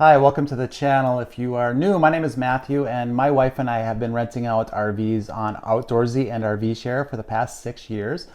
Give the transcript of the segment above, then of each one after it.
Hi, welcome to the channel. If you are new, my name is Matthew, and my wife and I have been renting out RVs on Outdoorsy and RV Share for the past 6 years.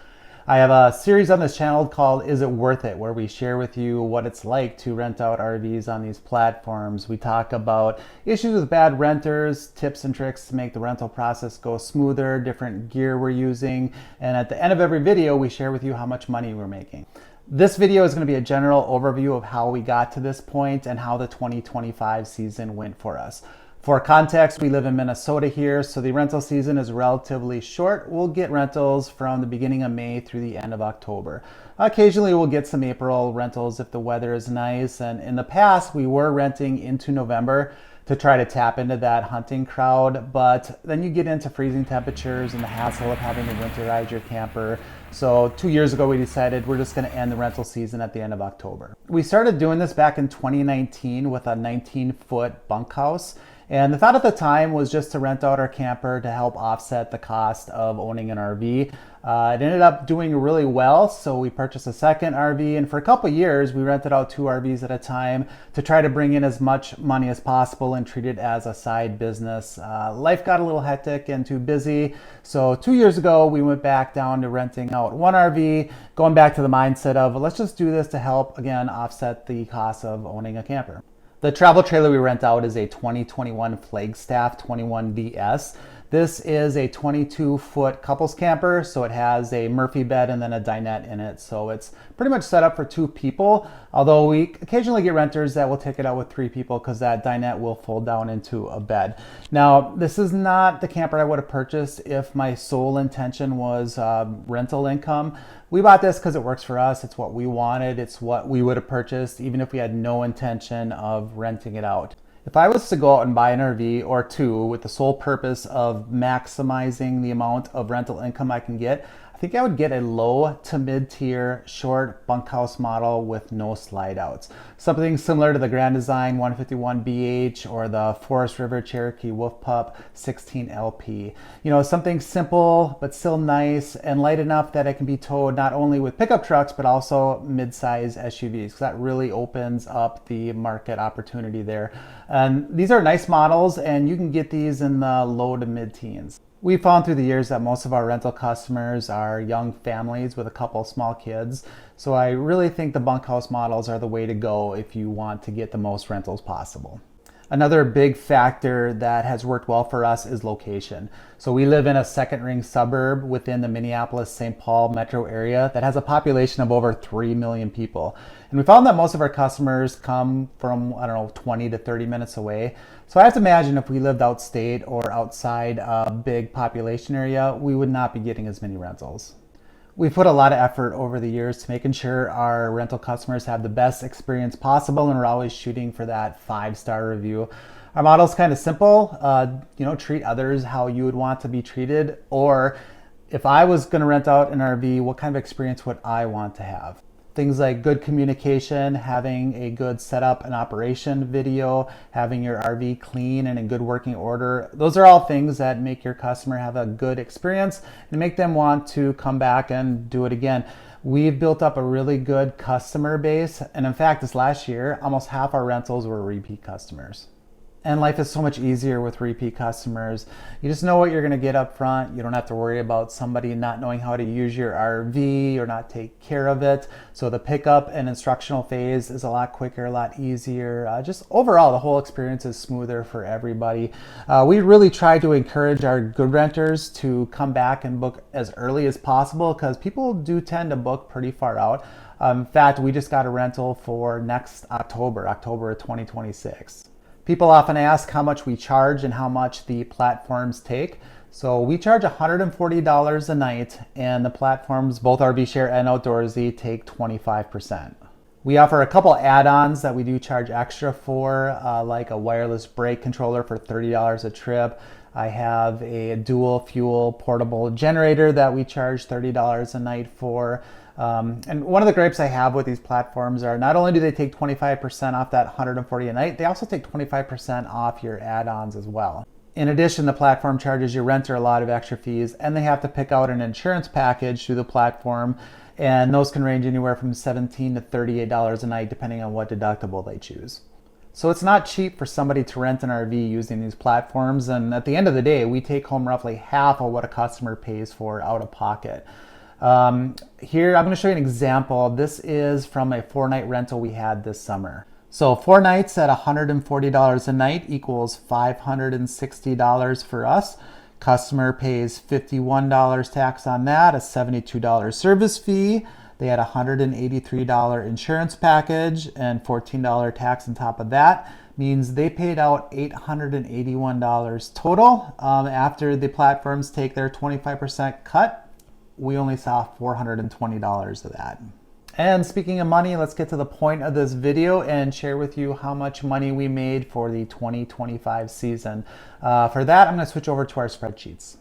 I have a series on this channel called Is It Worth It, where we share with you what it's like to rent out RVs on these platforms. We talk about issues with bad renters, tips and tricks to make the rental process go smoother, different gear we're using, and at the end of every video, we share with you how much money we're making. This video is going to be a general overview of how we got to this point and how the 2025 season went for us. For context, we live in Minnesota here, so the rental season is relatively short. We'll get rentals from the beginning of May through the end of October. Occasionally we'll get some April rentals if the weather is nice, and in the past we were renting into November to try to tap into that hunting crowd, but then you get into freezing temperatures and the hassle of having to winterize your camper. So 2 years ago we decided we're just going to end the rental season at the end of October. We started doing this back in 2019 with a 19-foot bunkhouse. And the thought at the time was just to rent out our camper to help offset the cost of owning an RV. It ended up doing really well, so we purchased a second RV, and for a couple years we rented out 2 RVs at a time to try to bring in as much money as possible and treat it as a side business. Life got a little hectic and too busy, so 2 years ago we went back down to renting out 1 RV, going back to the mindset of let's just do this to help, again, offset the cost of owning a camper. The travel trailer we rent out is a 2021 Flagstaff 21VS. This is a 22-foot couples camper, so it has a Murphy bed and then a dinette in it. So it's pretty much set up for 2 people, although we occasionally get renters that will take it out with 3 people because that dinette will fold down into a bed. Now, this is not the camper I would have purchased if my sole intention was rental income. We bought this because it works for us. It's what we wanted. It's what we would have purchased even if we had no intention of renting it out. If I was to go out and buy an RV or 2 with the sole purpose of maximizing the amount of rental income I can get, I think I would get a low to mid-tier short bunkhouse model with no slide outs. Something similar to the Grand Design 151BH or the Forest River Cherokee Wolf Pup 16LP. You know, something simple but still nice and light enough that it can be towed not only with pickup trucks but also mid-size SUVs, because that really opens up the market opportunity there. And these are nice models, and you can get these in the low to mid-teens. We found through the years that most of our rental customers are young families with a couple small kids, so I really think the bunkhouse models are the way to go if you want to get the most rentals possible. Another big factor that has worked well for us is location. So we live in a second ring suburb within the Minneapolis-St. Paul metro area that has a population of over 3 million people. And we found that most of our customers come from, 20 to 30 minutes away. So I have to imagine if we lived outstate or outside a big population area, we would not be getting as many rentals. We've put a lot of effort over the years to making sure our rental customers have the best experience possible, and we're always shooting for that 5-star review. Our model is kind of simple. Treat others how you would want to be treated, or if I was going to rent out an RV, what kind of experience would I want to have? Things like good communication, having a good setup and operation video, having your RV clean and in good working order. Those are all things that make your customer have a good experience and make them want to come back and do it again. We've built up a really good customer base, and in fact, this last year, almost half our rentals were repeat customers. And life is so much easier with repeat customers. You just know what you're gonna get up front. You don't have to worry about somebody not knowing how to use your RV or not take care of it. So the pickup and instructional phase is a lot quicker, a lot easier. Just overall, the whole experience is smoother for everybody. We really try to encourage our good renters to come back and book as early as possible, because people do tend to book pretty far out. In fact, we just got a rental for next October of 2026. People often ask how much we charge and how much the platforms take. So we charge $140 a night, and the platforms, both RV Share and Outdoorsy, take 25%. We offer a couple add-ons that we do charge extra for, like a wireless brake controller for $30 a trip. I have a dual fuel portable generator that we charge $30 a night for. And one of the gripes I have with these platforms are not only do they take 25% off that $140 a night, they also take 25% off your add-ons as well. In addition, the platform charges your renter a lot of extra fees, and they have to pick out an insurance package through the platform, and those can range anywhere from $17 to $38 a night depending on what deductible they choose. So it's not cheap for somebody to rent an RV using these platforms, and at the end of the day, we take home roughly half of what a customer pays for out of pocket. Here, I'm going to show you an example. This is from a 4-night rental we had this summer. So 4 nights at $140 a night equals $560 for us. Customer pays $51 tax on that, a $72 service fee. They had a $183 insurance package and $14 tax on top of that. Means they paid out $881 total. After the platforms take their 25% cut, we only saw $420 of that. And speaking of money, let's get to the point of this video and share with you how much money we made for the 2025 season. For that, I'm going to switch over to our spreadsheets.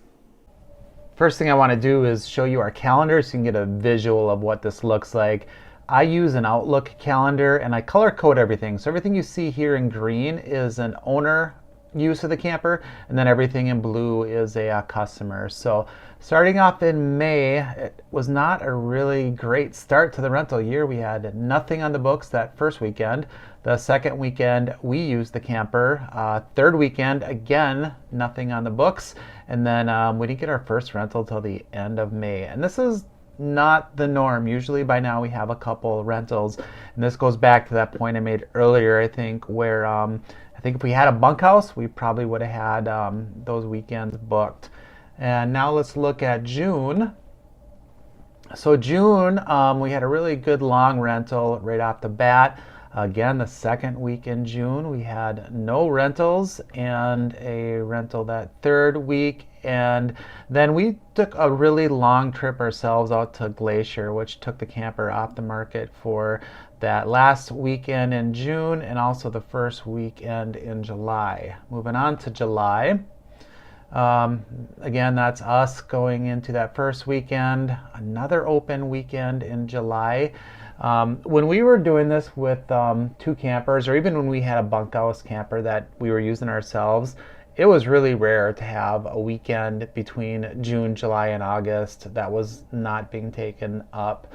First thing I want to do is show you our calendar so you can get a visual of what this looks like. I use an Outlook calendar and I color code everything. So everything you see here in green is an owner use of the camper, and then everything in blue is a customer. So starting off in May, it was not a really great start to the rental year. We had nothing on the books that first weekend. The second weekend, we used the camper. Third weekend, again, nothing on the books. And then we didn't get our first rental till the end of May. And this is not the norm. Usually by now we have a couple rentals. And this goes back to that point I made earlier, I think, where I think if we had a bunkhouse, we probably would have had those weekends booked. And now let's look at June. So June, we had a really good long rental right off the bat. Again, the second week in June, we had no rentals and a rental that third week. And then we took a really long trip ourselves out to Glacier, which took the camper off the market for that last weekend in June and also the first weekend in July. Moving on to July. Again, that's us going into that first weekend, another open weekend in July. When we were doing this with 2 campers, or even when we had a bunkhouse camper that we were using ourselves, it was really rare to have a weekend between June, July, and August that was not being taken up.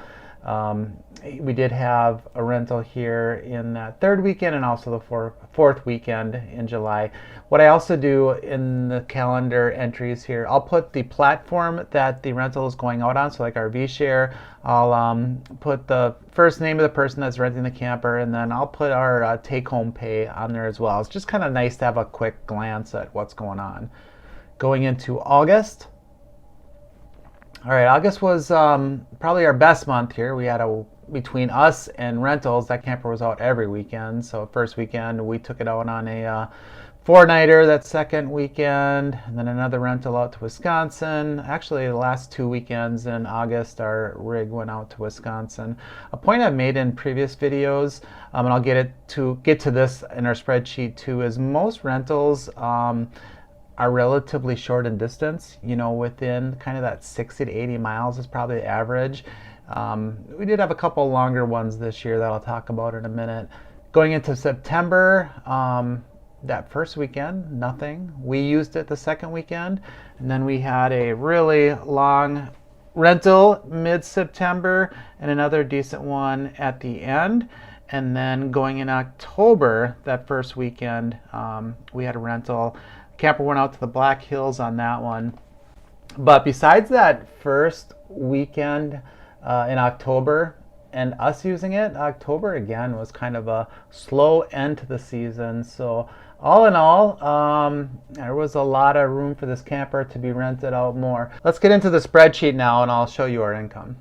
We did have a rental here in that third weekend and also the fourth weekend in July. What I also do in the calendar entries here, I'll put the platform that the rental is going out on, so like RV Share. I'll put the first name of the person that's renting the camper, and then I'll put our take-home pay on there as well. It's just kind of nice to have a quick glance at what's going on. Going into August. All right, August was probably our best month here. We had between us and rentals, that camper was out every weekend. So first weekend, we took it out on a 4-nighter that second weekend, and then another rental out to Wisconsin. Actually, the last 2 weekends in August, our rig went out to Wisconsin. A point I've made in previous videos, and I'll get to this in our spreadsheet too, is most rentals are relatively short in distance, you know, within kind of that 60 to 80 miles is probably the average. We did have a couple longer ones this year that I'll talk about in a minute. Going into September, that first weekend, nothing. We used it the second weekend, and then we had a really long rental mid-September and another decent one at the end. And then going in October, that first weekend, we had a rental. Camper went out to the Black Hills on that one. But besides that first weekend in October and us using it, October again was kind of a slow end to the season. So all in all, there was a lot of room for this camper to be rented out more. Let's get into the spreadsheet now and I'll show you our income.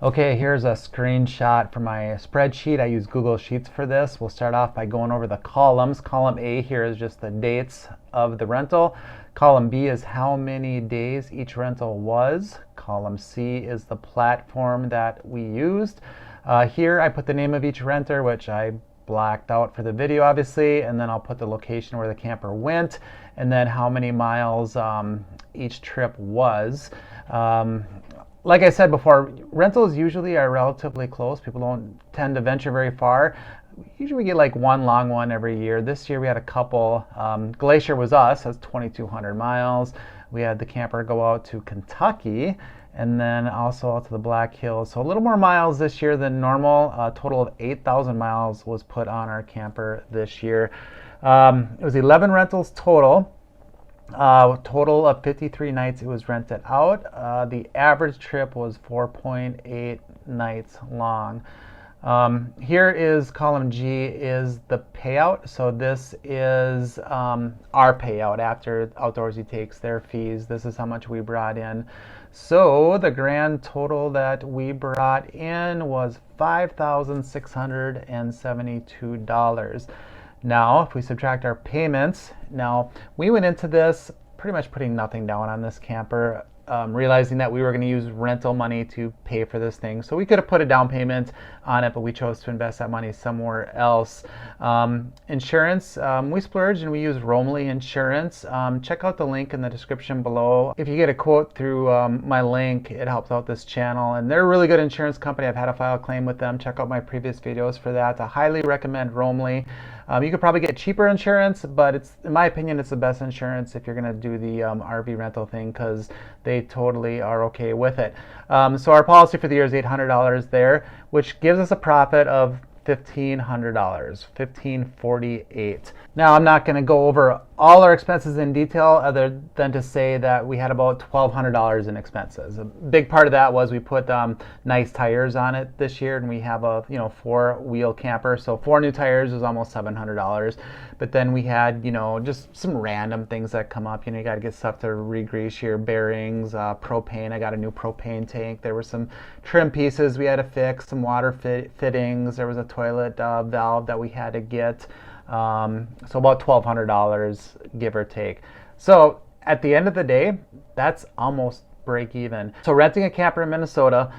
Okay, here's a screenshot from my spreadsheet. I use Google Sheets for this. We'll start off by going over the columns. Column A here is just the dates of the rental. Column B is how many days each rental was. Column C is the platform that we used. Here I put the name of each renter, which I blacked out for the video obviously, and then I'll put the location where the camper went, and then how many miles each trip was. Like I said before, rentals usually are relatively close. People don't tend to venture very far. Usually we get like one long one every year. This year we had a couple. Glacier was us, that's 2,200 miles. We had the camper go out to Kentucky, and then also out to the Black Hills. So a little more miles this year than normal. A total of 8,000 miles was put on our camper this year. It was 11 rentals total. Total of 53 nights it was rented out. The average trip was 4.8 nights long. Here is column G is the payout. So this is our payout after Outdoorsy takes their fees. This is how much we brought in. So the grand total that we brought in was $5,672. Now, if we subtract our payments, now we went into this pretty much putting nothing down on this camper, realizing that we were going to use rental money to pay for this thing. So we could have put a down payment on it, but we chose to invest that money somewhere else. Insurance, we splurged and we used Romley Insurance. Check out the link in the description below. If you get a quote through my link, it helps out this channel. And they're a really good insurance company. I've had to file a claim with them. Check out my previous videos for that. I highly recommend Romley. You could probably get cheaper insurance, but it's, in my opinion, it's the best insurance if you're going to do the RV rental thing, because they totally are okay with it. So our policy for the year is $800 there, which gives us a profit of $1,500, $1,548. Now, I'm not going to go over all our expenses in detail other than to say that we had about $1,200 in expenses. A big part of that was we put nice tires on it this year, and we have a 4-wheel camper, so 4 new tires was almost $700. But then we had just some random things that come up. You got to get stuff to re-grease your bearings, propane. I got a new propane tank. There were some trim pieces we had to fix, some water fittings. There was a toilet valve that we had to get. So about $1,200, give or take. So at the end of the day, that's almost break even. So renting a camper in Minnesota,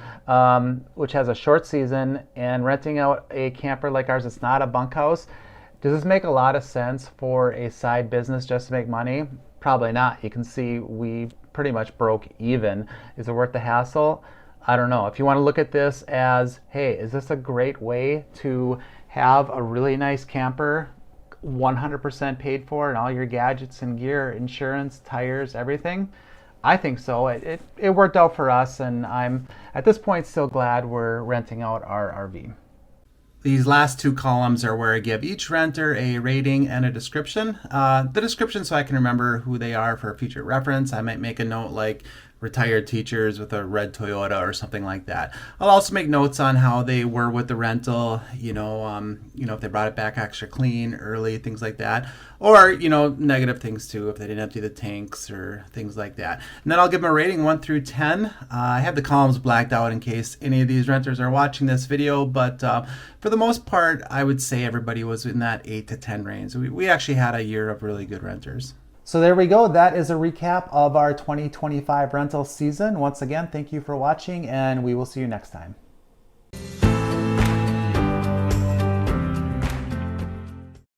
which has a short season, and renting out a camper like ours, it's not a bunkhouse. Does this make a lot of sense for a side business just to make money? Probably not. You can see we pretty much broke even. Is it worth the hassle? I don't know. If you want to look at this as, hey, is this a great way to have a really nice camper 100% paid for, and all your gadgets and gear, insurance, tires, everything? I think so. It worked out for us, and I'm at this point still glad we're renting out our RV. These last 2 columns are where I give each renter a rating and a description. The description, so I can remember who they are for future reference. I might make a note like retired teachers with a red Toyota or something like that. I'll also make notes on how they were with the rental, if they brought it back extra clean, early, things like that. Or, negative things too, if they didn't empty the tanks or things like that. And then I'll give them a rating 1 through 10. I have the columns blacked out in case any of these renters are watching this video, but for the most part, I would say everybody was in that 8 to 10 range. We actually had a year of really good renters. So there we go. That is a recap of our 2025 rental season. Once again, thank you for watching, and we will see you next time.